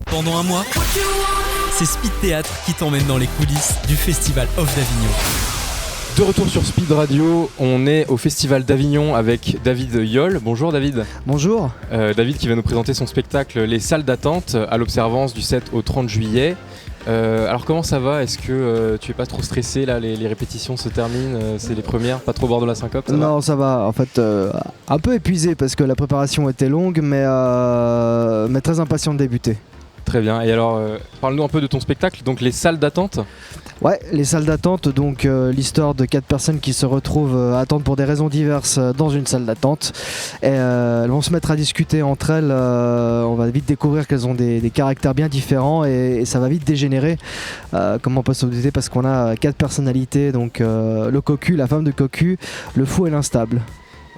Pendant un mois, c'est Speed Théâtre qui t'emmène dans les coulisses du Festival Off d'Avignon. De retour sur Speed Radio, on est au Festival d'Avignon avec David Yoll. Bonjour David. Bonjour. David qui va nous présenter son spectacle Les Salles d'attente à l'Observance du 7 au 30 juillet. Alors comment ça va ? Est-ce que tu es pas trop stressé là ? Les répétitions se terminent, c'est les premières, pas trop au bord de la syncope ? Non, ça va. En fait, un peu épuisé parce que la préparation était longue, mais très impatient de débuter. Très bien. Et alors, parle-nous un peu de ton spectacle, donc Les Salles d'attente. Ouais, les salles d'attente, donc l'histoire de 4 personnes qui se retrouvent à attendre pour des raisons diverses dans une salle d'attente. Et elles vont se mettre à discuter entre elles. On va vite découvrir qu'elles ont des caractères bien différents et ça va vite dégénérer. Comme on peut se douter, parce qu'on a 4 personnalités, donc le cocu, la femme de cocu, le fou et l'instable.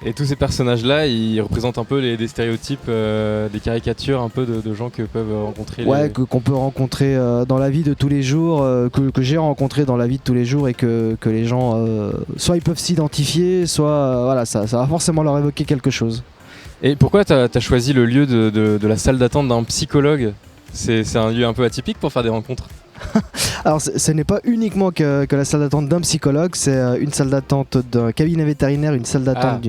Et tous ces personnages-là, ils représentent un peu des stéréotypes, des caricatures un peu de gens que peuvent rencontrer. Ouais, qu'on peut rencontrer dans la vie de tous les jours, que j'ai rencontré dans la vie de tous les jours et que les gens, soit ils peuvent s'identifier, soit voilà, ça va forcément leur évoquer quelque chose. Et pourquoi tu as choisi le lieu de la salle d'attente d'un psychologue ? C'est un lieu un peu atypique pour faire des rencontres. Alors ce n'est pas uniquement que la salle d'attente d'un psychologue, c'est une salle d'attente d'un cabinet vétérinaire, une salle d'attente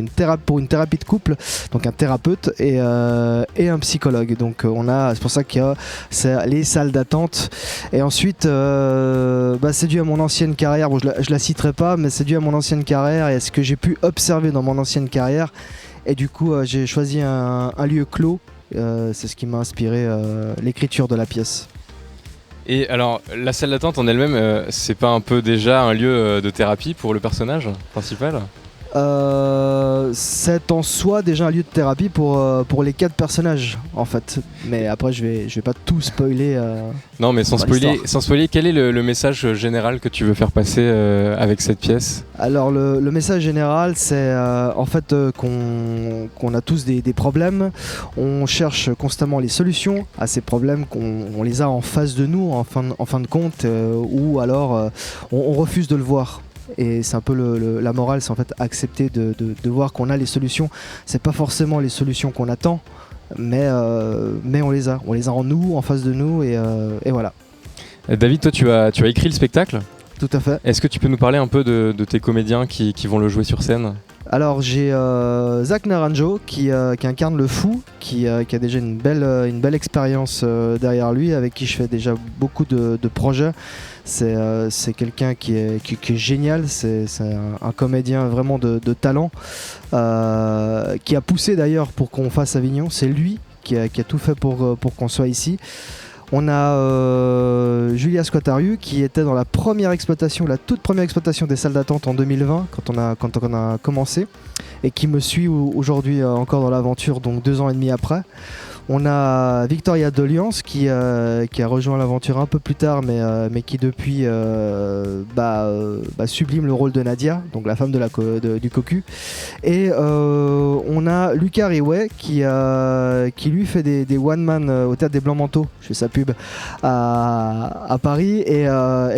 pour une thérapie de couple, donc un thérapeute et un psychologue. Donc c'est pour ça qu'il y a les salles d'attente. Et ensuite c'est dû à mon ancienne carrière, bon, je la citerai pas, mais c'est dû à mon ancienne carrière et à ce que j'ai pu observer dans mon ancienne carrière. Et du coup j'ai choisi un lieu clos, c'est ce qui m'a inspiré l'écriture de la pièce. Et alors, la salle d'attente en elle-même, c'est pas un peu déjà un lieu de thérapie pour le personnage principal ? C'est en soi déjà un lieu de thérapie pour les 4 personnages en fait. Mais après je vais pas tout spoiler. Non mais sans spoiler, quel est le message général que tu veux faire passer avec cette pièce ? Alors le message général c'est en fait qu'on a tous des problèmes. On cherche constamment les solutions à ces problèmes, qu'on les a en face de nous en fin de compte, ou alors on refuse de le voir. Et c'est un peu la morale, c'est en fait accepter de voir qu'on a les solutions. C'est pas forcément les solutions qu'on attend, mais on les a en nous, en face de nous, et voilà. David, toi tu as écrit le spectacle ? Tout à fait. Est-ce que tu peux nous parler un peu de tes comédiens qui vont le jouer sur scène ? Alors j'ai Zach Naranjo qui incarne le fou, qui a déjà une belle expérience derrière lui, avec qui je fais déjà beaucoup de projets. C'est quelqu'un qui est génial, c'est un comédien vraiment de talent, qui a poussé d'ailleurs pour qu'on fasse Avignon. C'est lui qui a tout fait pour qu'on soit ici. On a Julia Squatariu qui était dans la toute première exploitation des salles d'attente en 2020 quand on a commencé, et qui me suit aujourd'hui encore dans l'aventure, donc 2 ans et demi après. On a Victoria Doliance qui a rejoint l'aventure un peu plus tard, mais qui depuis sublime le rôle de Nadia, donc la femme du cocu. Et on a Lucas Riouet qui lui fait des one-man au Théâtre des Blancs-Manteaux, je fais sa pub, à Paris, et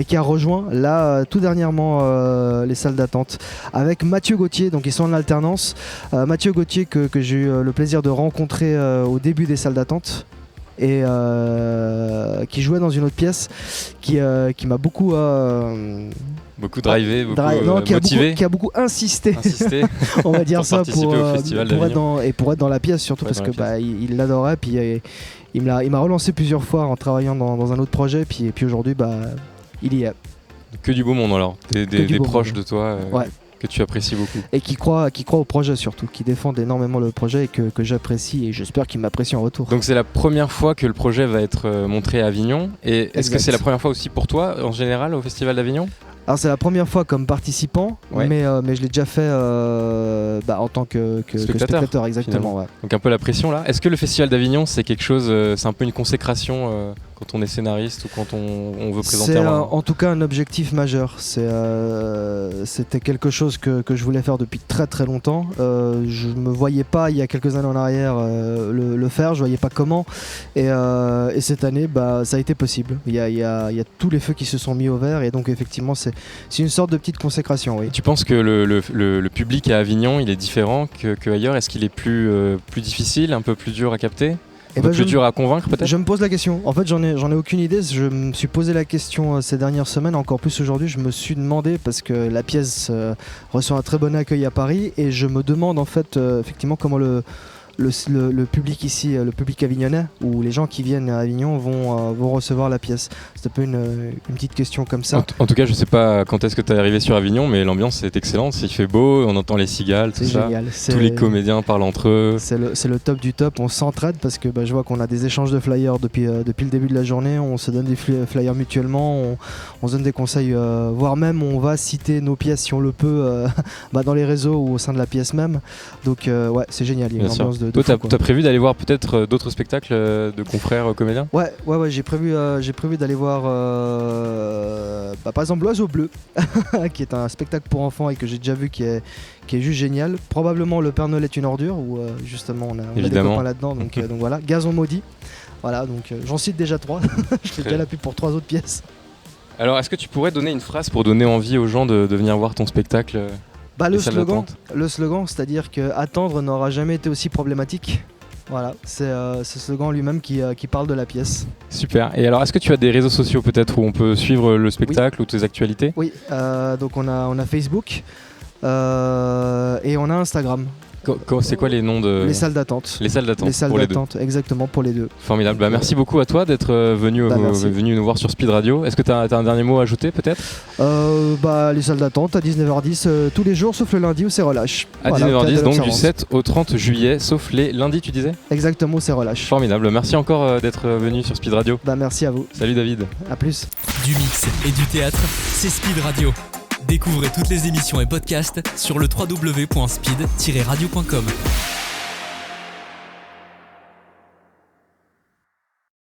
qui a rejoint là tout dernièrement les salles d'attente avec Mathieu Gauthier, donc ils sont en alternance. Mathieu Gauthier que j'ai eu le plaisir de rencontrer au début des salles d'attente, et qui jouait dans une autre pièce qui m'a beaucoup drivé, motivé, qui a beaucoup insisté. On va dire ça pour être dans la pièce, surtout parce que il l'adorait, puis il m'a relancé plusieurs fois en travaillant dans un autre projet, puis aujourd'hui il y est. Que du beau monde alors, des proches de toi. Ouais. Que tu apprécies beaucoup. Et qui croient au projet surtout, qui défendent énormément le projet et que j'apprécie, et j'espère qu'ils m'apprécient en retour. Donc c'est la première fois que le projet va être montré à Avignon, et est-ce que c'est la première fois aussi pour toi en général au Festival d'Avignon ? Alors c'est la première fois comme participant, ouais. mais je l'ai déjà fait en tant que spectateur, exactement. Ouais. Donc un peu la pression là. Est-ce que le Festival d'Avignon c'est quelque chose, c'est un peu une consécration quand on est scénariste ou quand on veut présenter c'est en tout cas un objectif majeur. C'était quelque chose que je voulais faire depuis très très longtemps. Je me voyais pas il y a quelques années en arrière le faire, je voyais pas comment, et cette année ça a été possible. Il y a tous les feux qui se sont mis au vert, et donc effectivement c'est une sorte de petite consécration. Oui. Tu penses que le public à Avignon il est différent que ailleurs ? Est-ce qu'il est plus difficile, un peu plus dur à capter ? Et Un peu plus dur à convaincre peut-être. Je me pose la question. En fait, j'en ai aucune idée. Je me suis posé la question ces dernières semaines, encore plus aujourd'hui. Je me suis demandé, parce que la pièce reçoit un très bon accueil à Paris, et je me demande en fait effectivement comment le public ici, le public avignonnais, ou les gens qui viennent à Avignon vont recevoir la pièce. C'est un peu une petite question comme ça. En tout cas, je sais pas quand est-ce que tu es arrivé sur Avignon, mais l'ambiance est excellente. Il fait beau, on entend les cigales, tout C'est ça. génial. Tous les comédiens parlent entre eux. C'est le top du top. On s'entraide parce que je vois qu'on a des échanges de flyers depuis le début de la journée. On se donne des flyers mutuellement. On se donne des conseils, voire même on va citer nos pièces si on le peut dans les réseaux ou au sein de la pièce même. Donc ouais, c'est génial. Il y a une ambiance de Toi, fou, t'as prévu d'aller voir peut-être d'autres spectacles de confrères comédiens ? Ouais, j'ai prévu d'aller voir par exemple l'Oiseau Bleu qui est un spectacle pour enfants et que j'ai déjà vu qui est juste génial. Probablement Le Père Noël est une ordure, où justement on a des copains là-dedans, donc voilà. Gazon maudit, voilà, donc j'en cite déjà 3. Je fais déjà la pub pour 3 autres pièces. Alors est-ce que tu pourrais donner une phrase pour donner envie aux gens de venir voir ton spectacle ? Le slogan, c'est-à-dire que attendre n'aura jamais été aussi problématique. Voilà, c'est ce slogan lui-même qui parle de la pièce. Super. Et alors, est-ce que tu as des réseaux sociaux peut-être où on peut suivre le spectacle ou tes actualités ? Oui, donc on a Facebook et on a Instagram. C'est quoi les noms de... Les salles d'attente. Les salles d'attente. Les salles d'attente, exactement, pour les deux. Formidable. Merci beaucoup à toi d'être venu nous voir sur Speed Radio. Est-ce que tu as un dernier mot à ajouter peut-être ? Les salles d'attente à 19h10 tous les jours sauf le lundi où c'est relâche. À 19h10 donc du 7 au 30 juillet sauf les lundis tu disais ? Exactement, c'est relâche. Formidable. Merci encore d'être venu sur Speed Radio. Merci à vous. Salut David. À plus. Du mix et du théâtre, c'est Speed Radio. Découvrez toutes les émissions et podcasts sur le www.speed-radio.com.